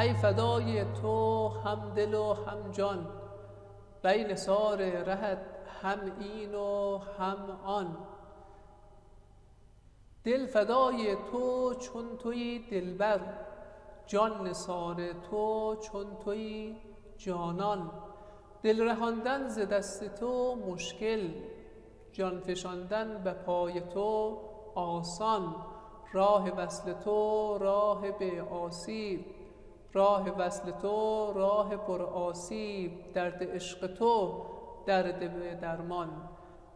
ای فدای تو هم دل و هم جان، بین نثار رهت هم این و هم آن. دل فدای تو چون تویی دلبر، جان نثار تو چون تویی جانان. دل رهاندن ز دست تو مشکل، جان فشاندن به پای تو آسان. راه وصل تو راه به آسیب، راه وصل تو راه پر آسیب. درد عشق تو درد به درمان،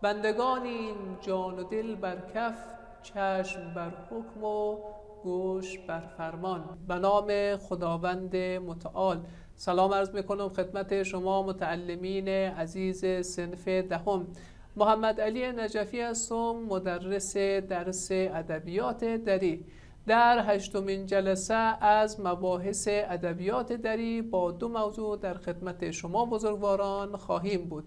بندگانیم جان و دل بر کف، چشم بر حکم و گوش بر فرمان. به نام خداوند متعال. سلام عرض میکنم خدمت شما متعلمین عزیز صنف دهم. محمد علی نجفی هستم، مدرس درس ادبیات دری. در 8مین جلسه از مباحث ادبیات دری با 2 موضوع در خدمت شما بزرگواران خواهیم بود.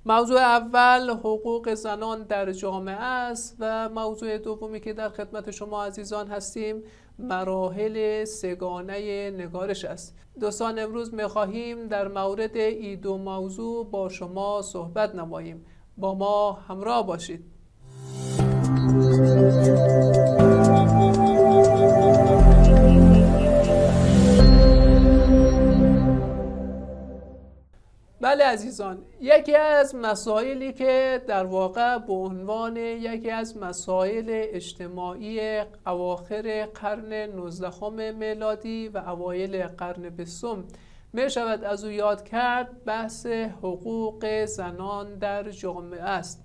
موضوع اول حقوق زنان در جامعه است و موضوع دومی که در خدمت شما عزیزان هستیم مراحل سگانه نگارش است. دوستان امروز می‌خواهیم در مورد این 2 موضوع با شما صحبت نماییم. با ما همراه باشید. بله عزیزان، یکی از مسائلی که در واقع به عنوان یکی از مسائل اجتماعی اواخر قرن 19 میلادی و اوایل قرن 20 می شود از او یاد کرد، بحث حقوق زنان در جامعه است.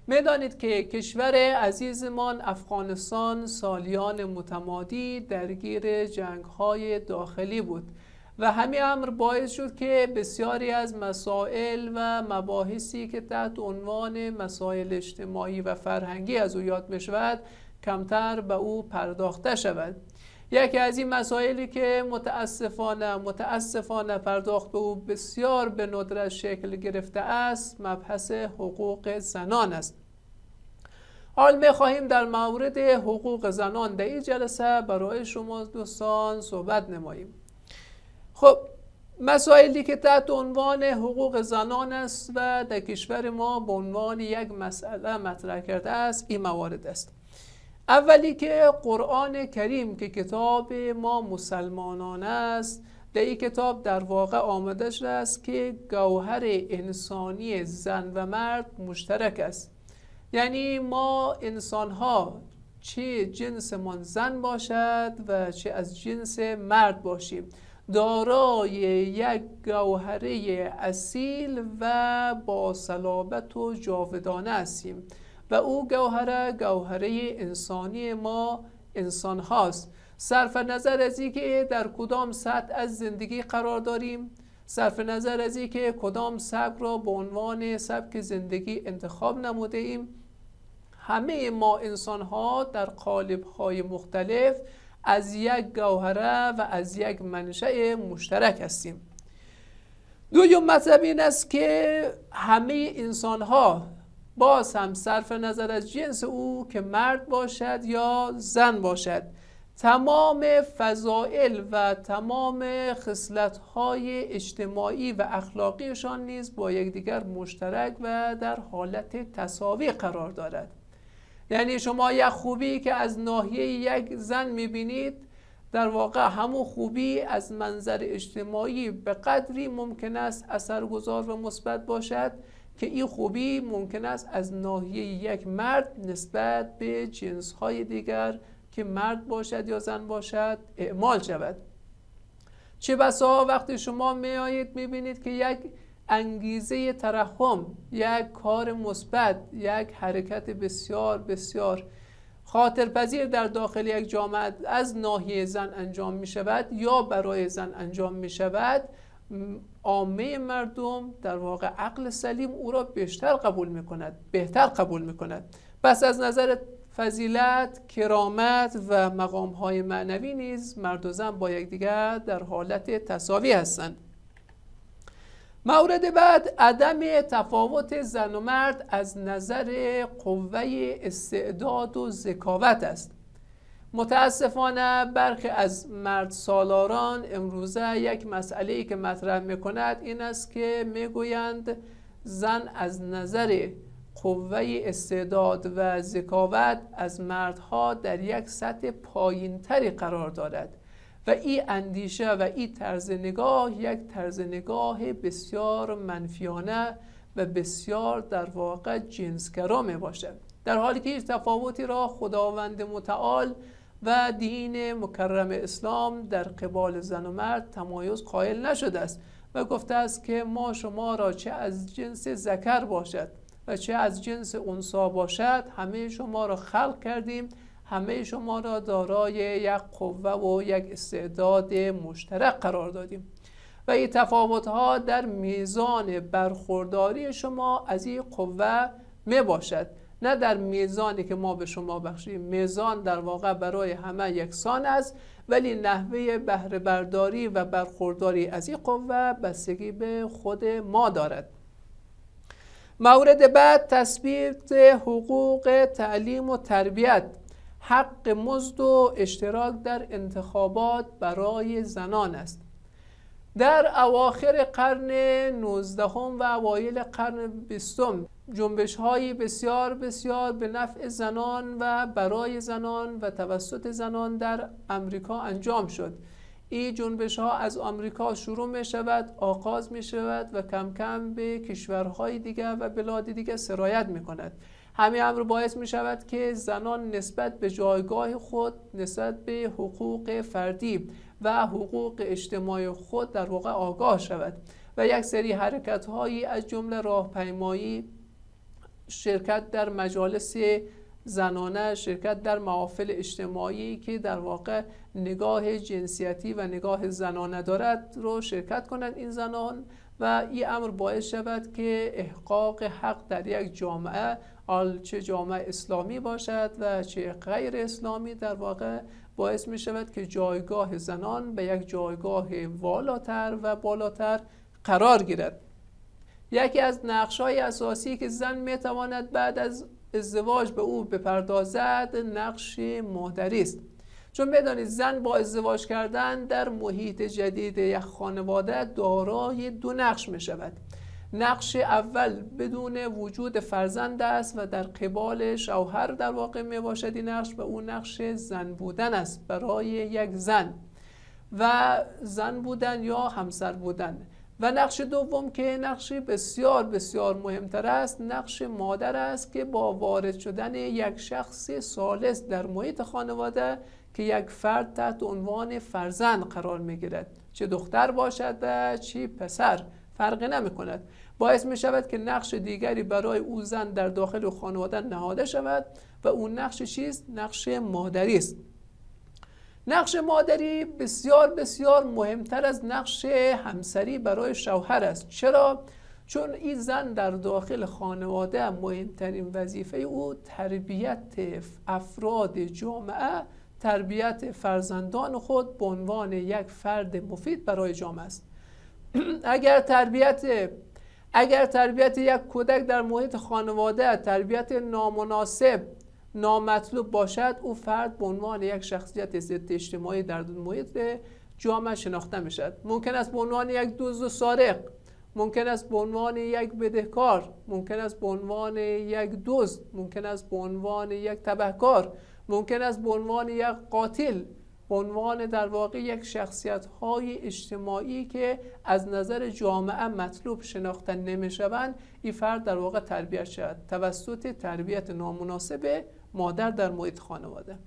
می دانید که کشور عزیزمان افغانستان سالیان متمادی درگیر جنگ‌های داخلی بود و همین امر باعث شد که بسیاری از مسائل و مباحثی که تحت عنوان مسائل اجتماعی و فرهنگی از او یاد می شود کمتر به او پرداخته شود. یکی از این مسائلی که متاسفانه پرداخت به او بسیار به ندرت شکل گرفته است مبحث حقوق زنان است. حال می خواهیم در مورد حقوق زنان در این جلسه برای شما دوستان صحبت نماییم. خب، مسائلی که تحت عنوان حقوق زنان است و در کشور ما به عنوان یک مسئله مطرح کرده است این موارد است. اولی که قرآن کریم که کتاب ما مسلمانان است، در این کتاب در واقع آمده شده است که گوهر انسانی زن و مرد مشترک است. یعنی ما انسان ها چه جنسمان زن باشد و چه از جنس مرد باشیم دارای یک گوهره اصیل و با صلابت و جاودانه هستیم و او گوهره انسانی ما انسان هاست. صرف نظر از اینکه در کدام سطح از زندگی قرار داریم، صرف نظر از اینکه کدام سبک را به عنوان سبک زندگی انتخاب نموده ایم، همه ما انسان ها در قالب های مختلف از یک گوهره و از یک منشأ مشترک هستیم. دوم مطلب این است که همه انسان ها باز هم صرف نظر از جنس او که مرد باشد یا زن باشد تمام فضائل و تمام خصلت‌های اجتماعی و اخلاقیشان نیز با یکدیگر مشترک و در حالت تساوی قرار دارد. یعنی شما یک خوبی که از ناحیه یک زن میبینید در واقع همون خوبی از منظر اجتماعی به قدری ممکن است اثرگذار و مثبت باشد که این خوبی ممکن است از ناحیه یک مرد نسبت به جنس‌های دیگر که مرد باشد یا زن باشد اعمال شود. چه بسا وقتی شما میایید میبینید که یک انگیزه ترحم، یک کار مثبت، یک حرکت بسیار بسیار خاطرپذیر در داخل یک جامعه از ناحیه زن انجام می شود یا برای زن انجام می شود، عامه مردم در واقع عقل سلیم او را بیشتر قبول می کند، بهتر قبول می کند. پس از نظر فضیلت، کرامت و مقام‌های معنوی نیز مرد و زن با یکدیگر در حالت تساوی هستند. مورد بعد عدم تفاوت زن و مرد از نظر قوه استعداد و ذکاوت است. متاسفانه برخی از مرد سالاران امروزه یک مسئله‌ای که مطرح می‌کند این است که می‌گویند زن از نظر قوه استعداد و ذکاوت از مردها در یک سطح پایین‌تری قرار دارد و این اندیشه و این طرز نگاه یک طرز نگاه بسیار منفیانه و بسیار در واقع جنسگرا می باشد، در حالی که هیچ تفاوتی را خداوند متعال و دین مکرم اسلام در قبال زن و مرد تمایز قائل نشده است و گفته است که ما شما را چه از جنس ذکر باشد و چه از جنس انثی باشد همه شما را خلق کردیم، همه شما را دارای یک قوه و یک استعداد مشترک قرار دادیم و این تفاوت‌ها در میزان برخورداری شما از این قوه می باشد، نه در میزانی که ما به شما بخشیم. میزان در واقع برای همه یکسان است، ولی نحوه بهره برداری و برخورداری از این قوه بستگی به خود ما دارد. مورد بعد تثبیت حقوق تعلیم و تربیت، حق مزد و اشتراک در انتخابات برای زنان است. در اواخر قرن 19 و اوایل قرن 20 جنبش‌های بسیار به نفع زنان و برای زنان و توسط زنان در امریکا انجام شد. این جنبش‌ها از آمریکا شروع می شود، آغاز می شود و کم کم به کشورهای دیگه و بلاد دیگه سرایت می کند. همین امر باعث می شود که زنان نسبت به جایگاه خود، نسبت به حقوق فردی و حقوق اجتماعی خود در واقع آگاه شود و یک سری حرکت‌هایی از جمله راهپیمایی، شرکت در مجالس زنانه، شرکت در محافل اجتماعی که در واقع نگاه جنسیتی و نگاه زنانه دارد رو شرکت کنند این زنان و این امر باعث شود که احقاق حق در یک جامعه، چه جامعه اسلامی باشد و چه غیر اسلامی، در واقع باعث می شود که جایگاه زنان به یک جایگاه والاتر و بالاتر قرار گیرد. یکی از نقش‌های اساسی که زن می تواند بعد از ازدواج به او بپردازد نقش مادری است، چون بدانید زن با ازدواج کردن در محیط جدید یک خانواده دارای دو نقش می شود. نقش اول بدون وجود فرزند است و در قبال شوهر در واقع می باشد این نقش، و اون نقش زن بودن است برای یک زن و زن بودن یا همسر بودن. و نقش دوم که نقش بسیار مهمتر است، نقش مادر است که با وارد شدن یک شخص ثالث در محیط خانواده که یک فرد تحت عنوان فرزند قرار می گیرد، چه دختر باشد و چه پسر فرقی نمی کند، باعث می شود که نقش دیگری برای او زن در داخل خانواده نهاده شود و اون نقش چیست؟ نقش مادری است. نقش مادری بسیار مهمتر از نقش همسری برای شوهر است. چرا؟ چون این زن در داخل خانواده مهمترین وظیفه او تربیت افراد جامعه، تربیت فرزندان خود به عنوان یک فرد مفید برای جامعه است. اگر تربیت یک کودک در محیط خانواده تربیت نامناسب، نامطلوب باشد، او فرد به عنوان یک شخصیت ضد اجتماعی در محیط جامعه شناخته می شود. ممکن است به عنوان یک دزد و سارق، ممکن است به عنوان یک بدهکار، ممکن است به عنوان یک دزد، ممکن است به عنوان یک تبهکار، ممکن است به عنوان یک قاتل، به عنوان در واقع یک شخصیت‌های اجتماعی که از نظر جامعه مطلوب شناخته نمی‌شوند، این فرد در واقع تربیت شود توسط تربیت نامناسب مادر در محیط خانواده.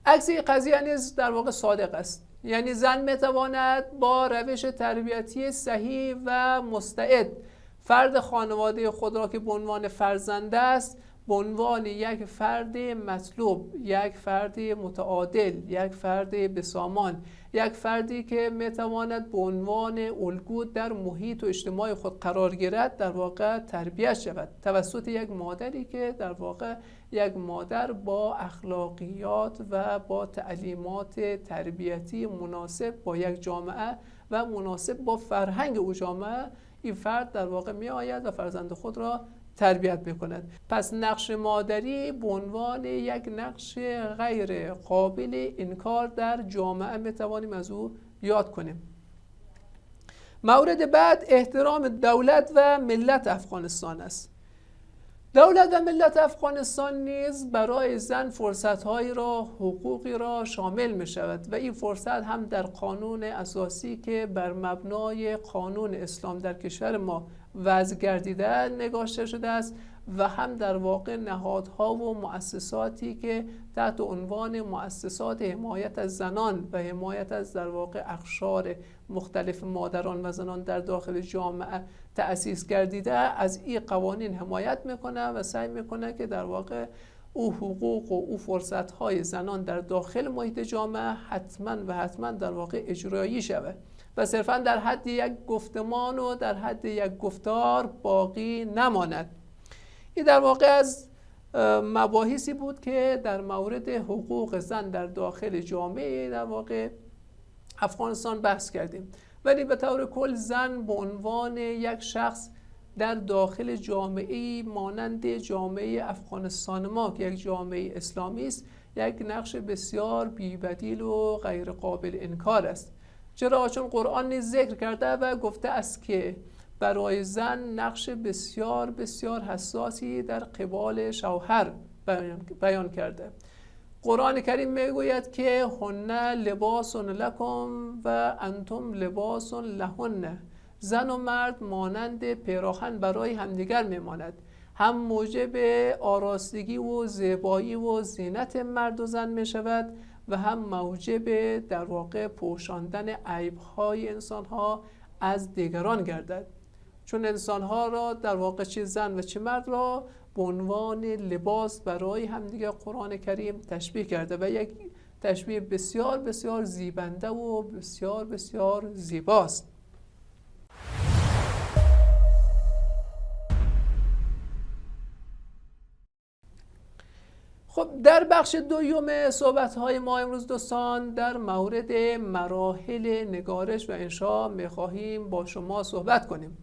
عکس این قضیه نیز در واقع صادق است، یعنی زن می‌تواند با روش تربیتی صحیح و مستعد فرد خانواده خود را که به عنوان فرزند است به عنوان یک فرد مطلوب، یک فرد متعادل، یک فرد بسامان، یک فردی که میتواند به عنوان الگو در محیط و اجتماع خود قرار گیرد در واقع تربیت شود توسط یک مادری که در واقع یک مادر با اخلاقیات و با تعلیمات تربیتی مناسب با یک جامعه و مناسب با فرهنگ او جامعه، این فرد در واقع می آید و فرزند خود را تربیت میکند. پس نقش مادری به عنوان یک نقش غیر قابل انکار در جامعه میتوانیم از او یاد کنیم. مورد بعد احترام دولت و ملت افغانستان است. دولت و ملت افغانستان نیز برای زن فرصت‌هایی را، حقوقی را شامل می شود و این فرصت هم در قانون اساسی که بر مبنای قانون اسلام در کشور ما وضع گردیده نگاشته شده است و هم در واقع نهادها و مؤسساتی که تحت عنوان مؤسسات حمایت از زنان و حمایت از در واقع اقشار مختلف مادران و زنان در داخل جامعه تأسیس گردیده از این قوانین حمایت میکنه و سعی میکنه که در واقع او حقوق و او فرصتهای زنان در داخل محیط جامعه حتما در واقع اجرایی شود و صرفا در حد یک گفتمان و در حد یک گفتار باقی نماند. این در واقع از مباحثی بود که در مورد حقوق زن در داخل جامعه در واقع افغانستان بحث کردیم. ولی به طور کل زن به عنوان یک شخص در داخل جامعه مانند جامعه افغانستان ما که یک جامعه اسلامی است یک نقش بسیار بی‌بدیل و غیر قابل انکار است. چرا؟ چون قرآن نیز ذکر کرده و گفته است که برای زن نقش بسیار بسیار حساسی در قبال شوهر بیان کرده. قرآن کریم میگوید که هن لباس لکم و انتم لباس لهن. زن و مرد مانند پیراهن برای همدیگر میماند، هم موجب آراستگی و زیبایی و زینت مرد و زن می شود و هم موجب در واقع پوشاندن عیب‌های انسان‌ها از دیگران گردد، چون انسان‌ها را در واقع چه زن و چه مرد را به عنوان لباس برای همدیگر قرآن کریم تشبیه کرده و یک تشبیه بسیار بسیار زیبنده و بسیار بسیار زیباست. خب در بخش دوم صحبت‌های ما امروز دوستان در مورد مراحل نگارش و انشا می‌خواهیم با شما صحبت کنیم.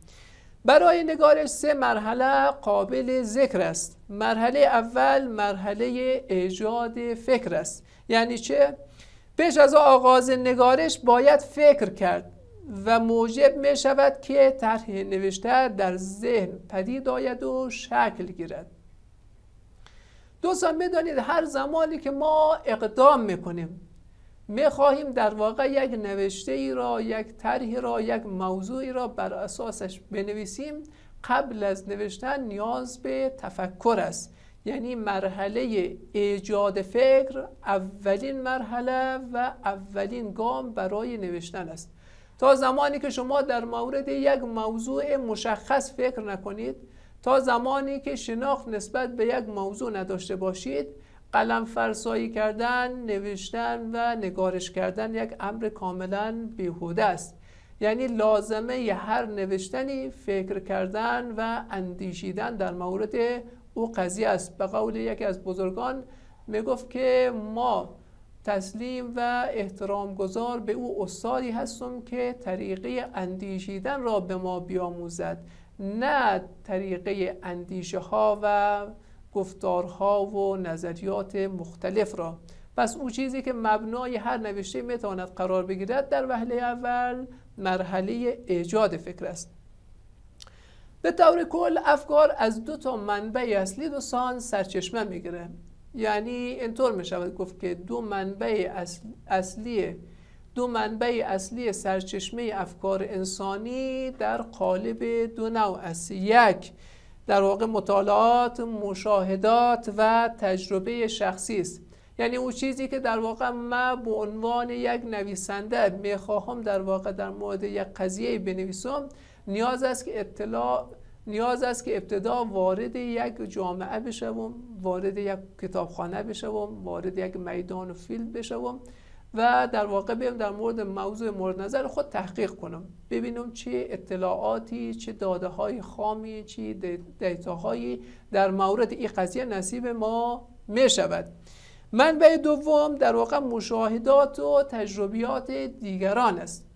برای نگارش 3 مرحله قابل ذکر است. مرحله اول مرحله ایجاد فکر است. یعنی چه؟ پیش از آغاز نگارش باید فکر کرد و موجب می شود که طرح نوشته در ذهن پدید آید و شکل گیرد. دوستان بدانید هر زمانی که ما اقدام میکنیم میخواهیم در واقع یک نوشته ای را، یک طرحی را، یک موضوعی را بر اساسش بنویسیم، قبل از نوشتن نیاز به تفکر است. یعنی مرحله ایجاد فکر اولین مرحله و اولین گام برای نوشتن است. تا زمانی که شما در مورد یک موضوع مشخص فکر نکنید، تا زمانی که شناخت نسبت به یک موضوع نداشته باشید، قلم فرسایی کردن، نوشتن و نگارش کردن یک امر کاملا بیهوده است. یعنی لازمه هر نوشتنی فکر کردن و اندیشیدن در مورد او قضیه است. به قول یکی از بزرگان میگفت که ما تسلیم و احترام گذار به او استادی هستم که طریقه اندیشیدن را به ما بیاموزد، نه طریقه اندیشه ها و گفتارها و نظریات مختلف را. پس او چیزی که مبنای هر نوشته میتواند قرار بگیرد در وهله اول مرحله ایجاد فکر است. به طور کل افکار از 2 منبع اصلی دوستان سرچشمه میگیره. یعنی اینطور میشود گفت که 2 منبع اصلی سرچشمه افکار انسانی در قالب 2 نوع است. یک در واقع مطالعات، مشاهدات و تجربه شخصی است. یعنی اون چیزی که در واقع من به عنوان یک نویسنده میخواهم در واقع در مورد یک قضیه بنویسم، نیاز است که ابتدا وارد یک جامعه بشوم، وارد یک کتابخانه بشوم، وارد یک میدان فیلد بشوم و در واقع بیم در مورد موضوع مورد نظر خود تحقیق کنم، ببینم چه اطلاعاتی، چه داده های خامی، چه دیتاهایی در مورد این قضیه نصیب ما می شود. منبع دوم در واقع مشاهدات و تجربیات دیگران است.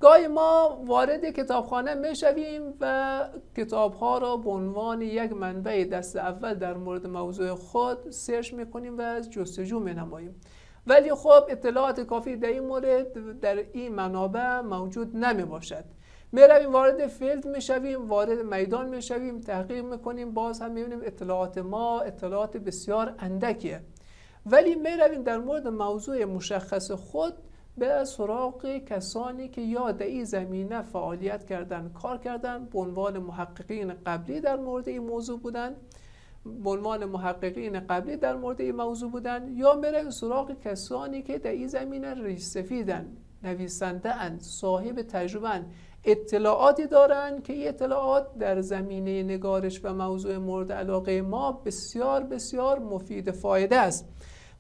گاهی ما وارد کتابخانه میشویم و کتابها را به عنوان یک منبع دست اول در مورد موضوع خود سرچ میکنیم و جستجو مینماییم، ولی خب اطلاعات کافی در این مورد در این منابع موجود نمی باشد. میرویم وارد فیلد میشویم، وارد میدان میشویم، تحقیق میکنیم، باز هم میبینیم اطلاعات ما اطلاعات بسیار اندکیه، ولی میرویم در مورد موضوع مشخص خود به سراغ کسانی که یا در این زمینه فعالیت کردن، کار کردن، به عنوان محققین قبلی در مورد این موضوع بودن، یا میرویم سراغ کسانی که در این زمینه ریش سفیدن، نویسنده اند، صاحب تجربه اند، اطلاعاتی دارند که این اطلاعات در زمینه نگارش و موضوع مورد علاقه ما بسیار بسیار مفید فایده است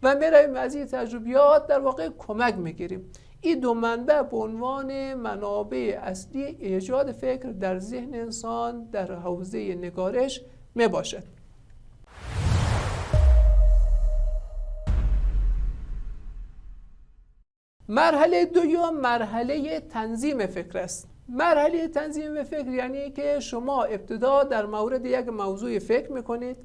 و میرویم از این تجربیات در واقع کمک میگیریم. این دو منبع به عنوان منابع اصلی ایجاد فکر در ذهن انسان در حوزه نگارش می باشد. مرحله دوم مرحله تنظیم فکر است. مرحله تنظیم فکر یعنی که شما ابتدا در مورد یک موضوع فکر میکنید،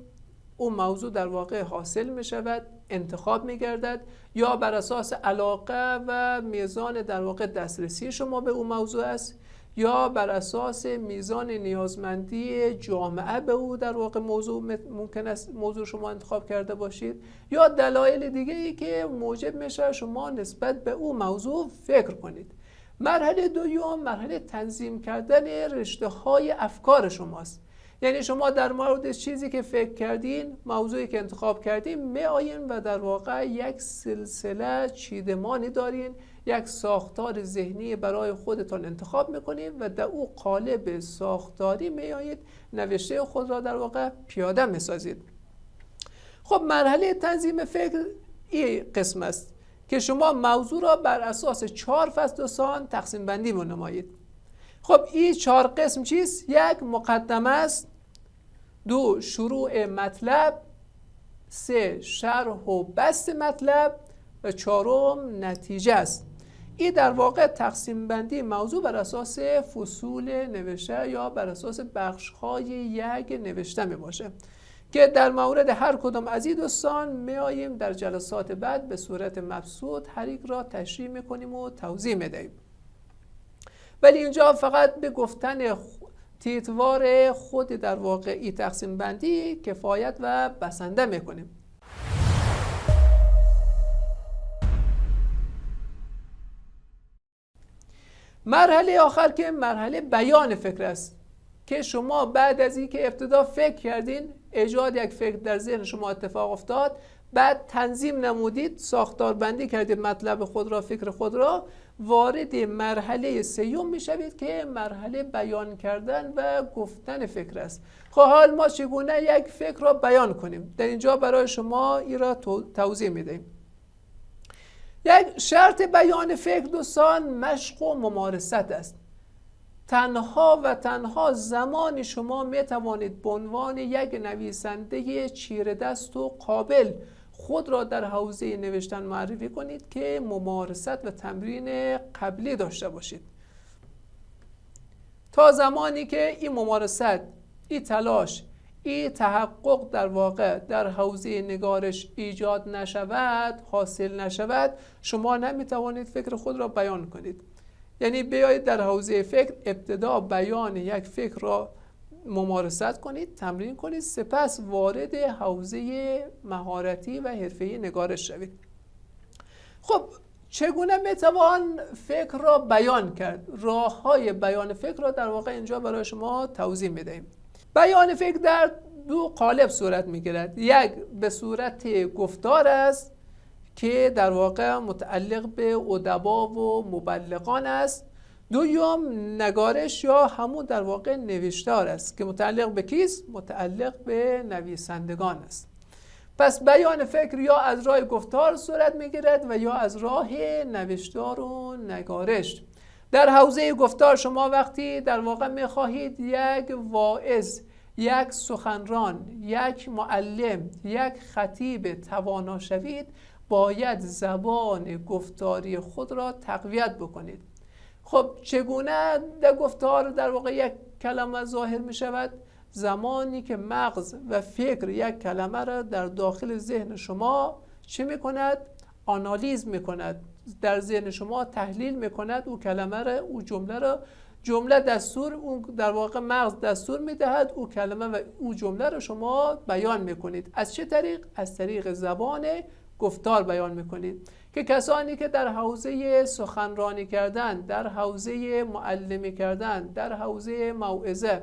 اون موضوع در واقع حاصل می شود، انتخاب می گردد، یا بر اساس علاقه و میزان در واقع دسترسی شما به اون موضوع است، یا بر اساس میزان نیازمندی جامعه به او در واقع موضوع ممکن است موضوع شما انتخاب کرده باشید، یا دلایل دیگه ای که موجب میشه شما نسبت به اون موضوع فکر کنید. مرحله دوم مرحله تنظیم کردن رشته های افکار شماست. یعنی شما در مورد چیزی که فکر کردین، موضوعی که انتخاب کردین، می آیین و در واقع یک سلسله چیدمانی دارین، یک ساختار ذهنی برای خودتان انتخاب میکنید و در او قالب ساختاری می آیید نوشته خود را در واقع پیاده می سازید. خب مرحله تنظیم فکر این قسم است که شما موضوع را بر اساس 4 فصل و سان تقسیم بندی نمایید. خب این 4 قسم چیست؟ 1 مقدمه است، 2 شروع مطلب، 3 شرح و بسط مطلب و 4 نتیجه است. این در واقع تقسیم بندی موضوع بر اساس فصول نوشته یا بر اساس بخش‌های یک نوشته می باشه که در مورد هر کدام از این دوستان می آییم در جلسات بعد به صورت مبسوط هر یک را تشریح میکنیم و توضیح میدهیم. ولی اینجا فقط به گفتن تیتوار خود در واقع این تقسیم بندی کفایت و بسنده میکنیم. مرحله آخر که مرحله بیان فکر است که شما بعد از اینکه ابتدا فکر کردین، ایجاد یک فکر در ذهن شما اتفاق افتاد، بعد تنظیم نمودید، ساختار بندی کردید مطلب خود را، فکر خود را، وارد مرحله سوم میشوید که مرحله بیان کردن و گفتن فکر است. خب حال ما چگونه یک فکر را بیان کنیم؟ در اینجا برای شما این را توضیح میدهیم. یک شرط بیان فکر دوستان مشق و ممارست است. تنها و تنها زمانی شما می توانید به عنوان یک نویسنده چیره دست و قابل خود را در حوزه نوشتن معرفی کنید که ممارست و تمرین قبلی داشته باشید. تا زمانی که این ممارست، این تلاش، این تحقق در واقع در حوزه نگارش ایجاد نشود، حاصل نشود، شما نمی توانید فکر خود را بیان کنید. یعنی بیایید در حوزه فکر ابتدا بیان یک فکر را ممارست کنید، تمرین کنید، سپس وارد حوزه مهارتی و حرفه‌ای نگارش شوید. خب چگونه میتوان فکر را بیان کرد؟ راه‌های بیان فکر را در واقع اینجا برای شما توضیح میدهیم. بیان فکر در 2 قالب صورت میگیرد. یک به صورت گفتار است که در واقع متعلق به ادبا و مبلغان است. دوم نگارش یا همون در واقع نوشتار است که متعلق به کیست؟ متعلق به نویسندگان است. پس بیان فکر یا از راه گفتار صورت میگیرد و یا از راه نوشتار و نگارش. در حوزه گفتار شما وقتی در واقع میخواهید یک واعظ، یک سخنران، یک معلم، یک خطیب توانا شوید، باید زبان گفتاری خود را تقویت بکنید. خب چگونه در گفتار در واقع یک کلمه ظاهر می شود؟ زمانی که مغز و فکر یک کلمه را در داخل ذهن شما چه می کند؟ آنالیز می کند، در ذهن شما تحلیل می کند او کلمه را، او جمله دستور، اون در واقع مغز دستور می دهد او کلمه و او جمله را شما بیان می کنید. از چه طریق؟ از طریق زبان گفتار بیان می کنید. که کسانی که در حوزه سخنرانی کردن، در حوزه معلمی کردن، در حوزه موعظه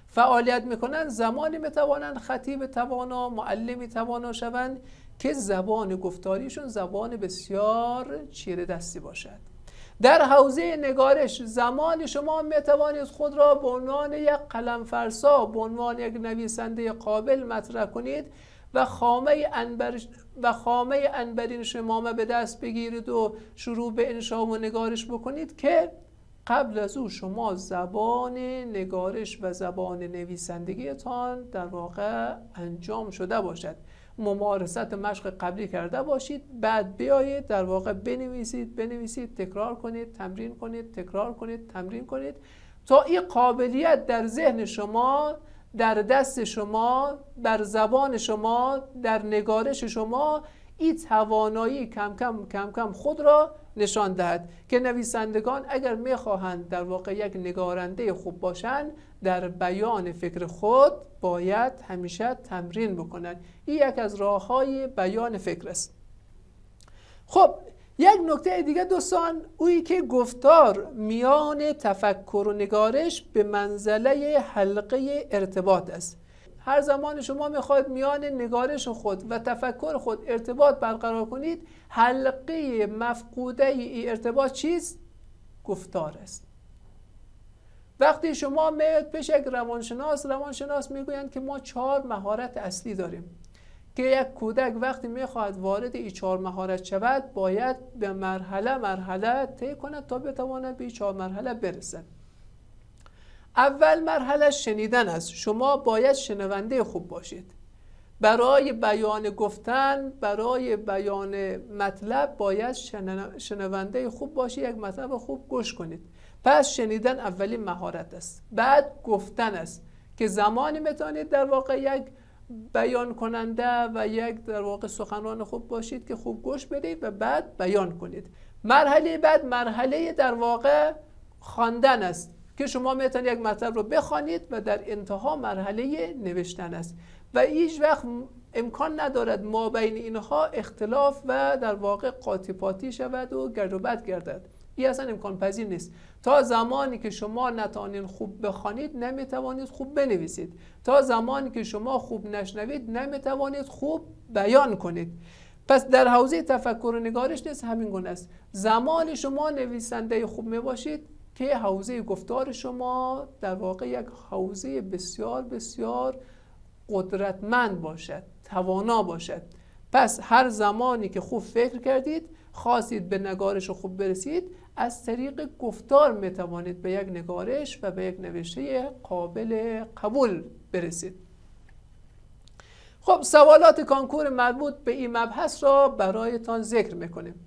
فعالیت میکنن، زمانی میتوانند خطیب توانا، معلمی توانا شوند که زبان گفتاریشون زبان بسیار چیره دستی باشد. در حوزه نگارش زمان شما میتوانید خود را به عنوان یک قلم فرسا، به عنوان یک نویسنده قابل مطرح کنید و خامه انبرین شمامه به دست بگیرید و شروع به انشا و نگارش بکنید که قبل از او شما زبان نگارش و زبان نویسندگیتان در واقع انجام شده باشد. ممارست مشق قبلی کرده باشید، بعد بیایید در واقع بنویسید، تکرار کنید، تمرین کنید، تکرار کنید، تمرین کنید تا این قابلیت در ذهن شما، در دست شما، بر زبان شما، در نگارش شما این توانایی کم کم خود را نشان دهد که نویسندگان اگر میخواهند در واقع یک نگارنده خوب باشند، در بیان فکر خود باید همیشه تمرین بکنند. این یک از راه‌های بیان فکر است. خب یک نکته دیگه دوستان، اویی که گفتار میان تفکر و نگارش به منزله حلقه ارتباط است. هر زمان شما میخواید میان نگارش خود و تفکر خود ارتباط برقرار کنید، حلقه مفقوده ای ارتباط چیست؟ گفتار است. وقتی شما میاد پیش یک روانشناس میگویند که ما 4 مهارت اصلی داریم که یک کودک وقتی میخواهد وارد این 4 مهارت شود باید به مرحله طی کند تا بتواند به این 4 مرحله برسد. اول مرحله شنیدن است. شما باید شنونده خوب باشید. برای بیان گفتن، برای بیان مطلب باید شنونده خوب باشید، یک مطلب خوب گوش کنید. پس شنیدن اولین مهارت است. بعد گفتن است که زمانی میتونید در واقع یک بیان کننده و یک در واقع سخنران خوب باشید که خوب گوش بدید و بعد بیان کنید. مرحله بعد مرحله در واقع خواندن است که شما میتونید یک مطلب رو بخوانید و در انتها مرحله نوشتن است و هیچ وقت امکان ندارد ما بین اینها اختلاف و در واقع قاطی پاتی شود و گرد و بد گردد. این اصلا امکان پذیر نیست. تا زمانی که شما نتوانید خوب بخوانید نمیتوانید خوب بنویسید. تا زمانی که شما خوب نشنوید نمیتوانید خوب بیان کنید. پس در حوزه تفکر و نگارش نیز همین گونه است. زمانی شما نویسنده خوب میباشید که حوزه گفتار شما در واقع یک حوزه بسیار بسیار قدرتمند باشد، توانا باشد. پس هر زمانی که خوب فکر کردید، خواستید به نگارش خوب برسید، از طریق گفتار میتوانید به یک نگارش و به یک نوشته قابل قبول برسید. خب سوالات کانکور مربوط به این مبحث را برایتان ذکر میکنیم.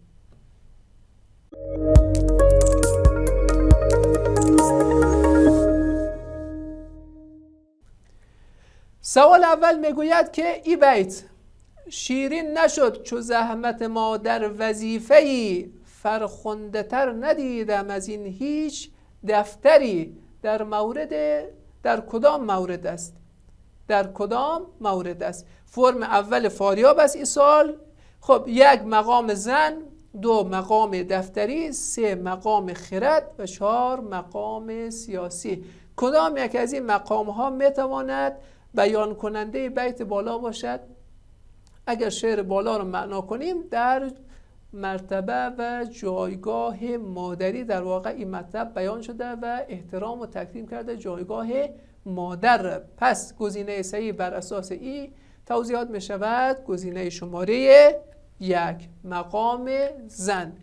سوال اول میگوید که ای بیت شیرین نشد چو زحمت ما در وظیفه‌ای، فرخنده تر ندیدم از این هیچ دفتری. در کدام مورد است؟ در کدام مورد است؟ فرم اول فاریاب است این سوال. خب 1 مقام زن، 2 مقام دفتری، 3 مقام خرد و 4 مقام سیاسی. کدام یک از این مقام ها میتواند بیان کننده بیت بالا باشد؟ اگر شعر بالا رو معنا کنیم، در مرتبه و جایگاه مادری در واقع این مطلب بیان شده و احترام و تکریم کرده جایگاه مادر. پس گزینه صحیح بر اساس این توضیحات می شود گزینه شماره 1 مقام زن.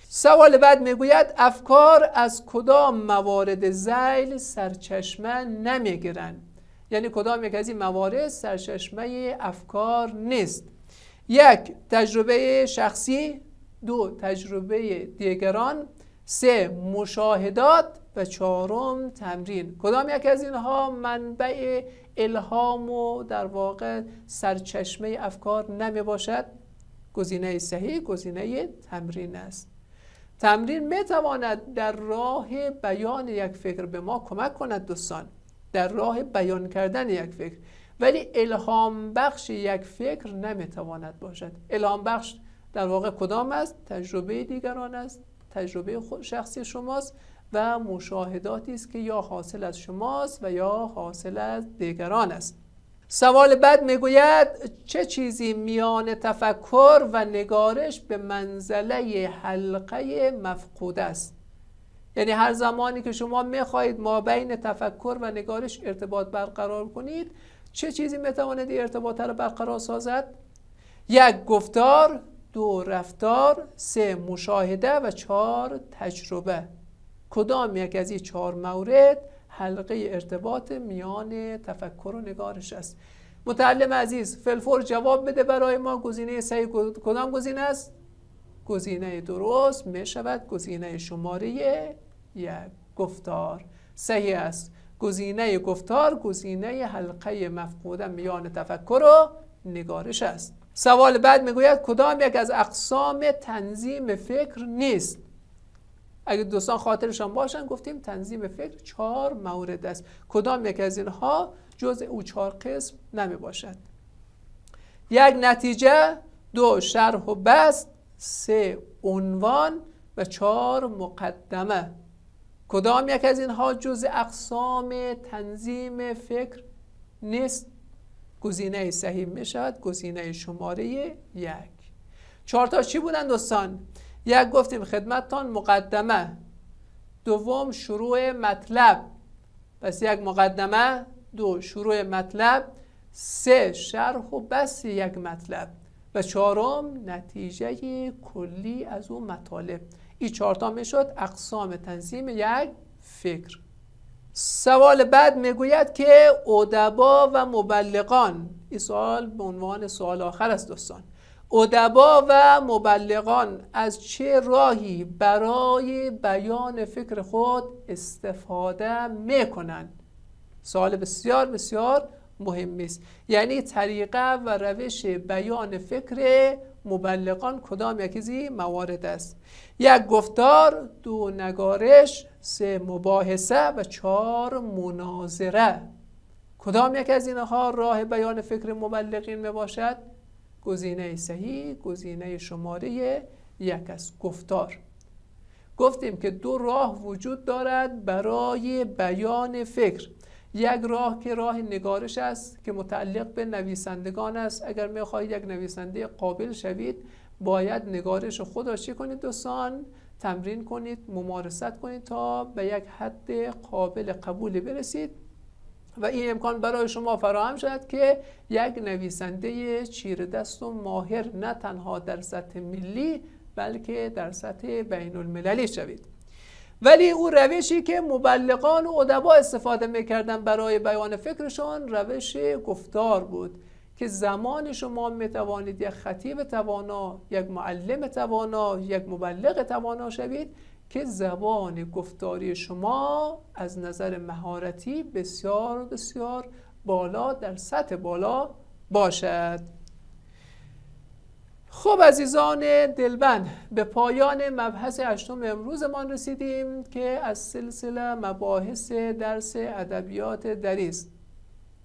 سوال بعد میگوید افکار از کدام موارد ذیل سرچشمه نمیگیرند؟ یعنی کدام یک از این موارد سرچشمه افکار نیست؟ 1 تجربه شخصی، 2 تجربه دیگران، 3 مشاهدات و 4 تمرین. کدام یک از اینها منبع الهام و در واقع سرچشمه افکار نمی باشد؟ گزینه صحیح گزینه تمرین است. تمرین می تواند در راه بیان یک فکر به ما کمک کند دوستان، در راه بیان کردن یک فکر، ولی الهام بخش یک فکر نمی تواند باشد. الهام بخش در واقع کدام است؟ تجربه دیگران است، تجربه شخصی شماست و مشاهداتی است که یا حاصل از شماست و یا حاصل از دیگران است. سوال بعد میگوید چه چیزی میان تفکر و نگارش به منزله حلقه مفقود است؟ یعنی هر زمانی که شما میخواهید ما بین تفکر و نگارش ارتباط برقرار کنید، چه چیزی میتواند این ارتباط را برقرار سازد؟ 1 گفتار، 2 رفتار، 3 مشاهده و 4 تجربه. کدام یک از این 4 مورد حلقه ارتباط میان تفکر و نگارش است؟ متعلم عزیز فلفور جواب بده برای ما. گزینه صحیح کدام گزینه است؟ گزینه درست می شود گزینه شماره 1 گفتار. صحیح است. گزینه گفتار گزینه حلقه مفقود میان تفکر و نگارش است. سوال بعد میگوید کدام یک از اقسام تنظیم فکر نیست؟ اگه دوستان خاطرشان باشن گفتیم تنظیم فکر 4 مورد است. کدام یک از اینها جزء او 4 قسم نمی باشد؟ 1 نتیجه، 2 شرح و بسط، 3 عنوان و 4 مقدمه. کدام یک از اینها جزء اقسام تنظیم فکر نیست؟ گزینه صحیح می شود گزینه شماره 1. 4 تا چی بودن دوستان؟ 1 گفتیم خدمتتان مقدمه، 2 شروع مطلب، پس 1 مقدمه، 2 شروع مطلب، 3 شرح و بسط یک مطلب و 4 نتیجه کلی از اون مطالب. این 4 تا میشد اقسام تنظیم یک فکر. سوال بعد میگوید که ادبا و مبلغان، این سوال به عنوان سوال آخر است دوستان، ادبا و مبلغان از چه راهی برای بیان فکر خود استفاده میکنند؟ سوال بسیار بسیار مهمی است. یعنی طریقه و روش بیان فکر مبلغان کدام یکی از این موارد است؟ 1 گفتار، 2 نگارش، 3 مباحثه و 4 مناظره. کدام یک از اینها راه بیان فکر مبلغین می باشد؟ گزینه صحیح گزینه شماره 1 است، گفتار. گفتیم که 2 راه وجود دارد برای بیان فکر. 1 راه که راه نگارش است که متعلق به نویسندگان است. اگر میخواهید یک نویسنده قابل شوید باید نگارش خود را چی کنید دوستان؟ تمرین کنید، ممارست کنید تا به یک حد قابل قبول برسید و این امکان برای شما فراهم شد که یک نویسنده چیره دست و ماهر نه تنها در سطح ملی بلکه در سطح بین المللی شوید. ولی او روشی که مبلغان و ادبا استفاده میکردن برای بیان فکرشون روش گفتار بود که زمان شما میتوانید یک خطیب توانا، یک معلم توانا، یک مبلغ توانا شوید که زبان گفتاری شما از نظر مهارتی بسیار بسیار بالا در سطح بالا باشد. خب عزیزان دلبند، به پایان مبحث 8 امروزمان رسیدیم که از سلسله مباحث درس ادبیات دری است.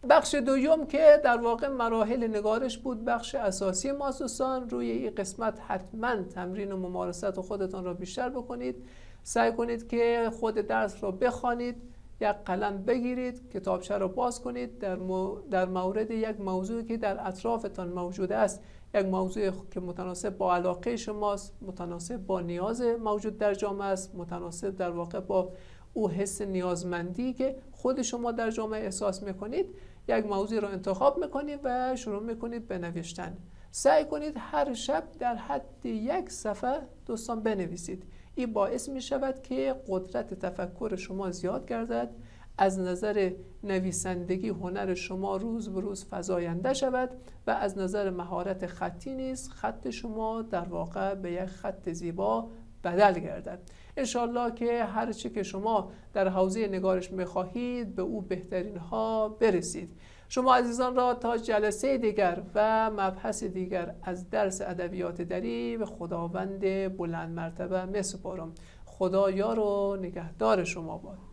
بخش دوم که در واقع مراحل نگارش بود بخش اساسی ما دوستان. روی این قسمت حتما تمرین و ممارست خودتان را بیشتر بکنید. سعی کنید که خود درس را بخوانید، یک قلم بگیرید، کتابچه را باز کنید، در مورد یک موضوعی که در اطرافتان موجود است، یک موضوع که متناسب با علاقه شماست، متناسب با نیاز موجود در جامعه است، متناسب در واقع با او حس نیازمندی که خود شما در جامعه احساس میکنید، یک موضوع را انتخاب میکنید و شروع میکنید به نوشتن. سعی کنید هر شب در حد 1 صفحه دوستان بنویسید. این باعث می شود که قدرت تفکر شما زیاد گردد، از نظر نویسندگی هنر شما روز به روز فزاینده شود و از نظر مهارت خطی نیز خط شما در واقع به یک خط زیبا بدل گردد. انشالله که هر چی که شما در حوزه نگارش میخواهید به او بهترین ها برسید. شما عزیزان را تا جلسه دیگر و مبحث دیگر از درس ادبیات دری به خداوند بلند مرتبه میسپارم. خدا یار و نگهدار شما باد.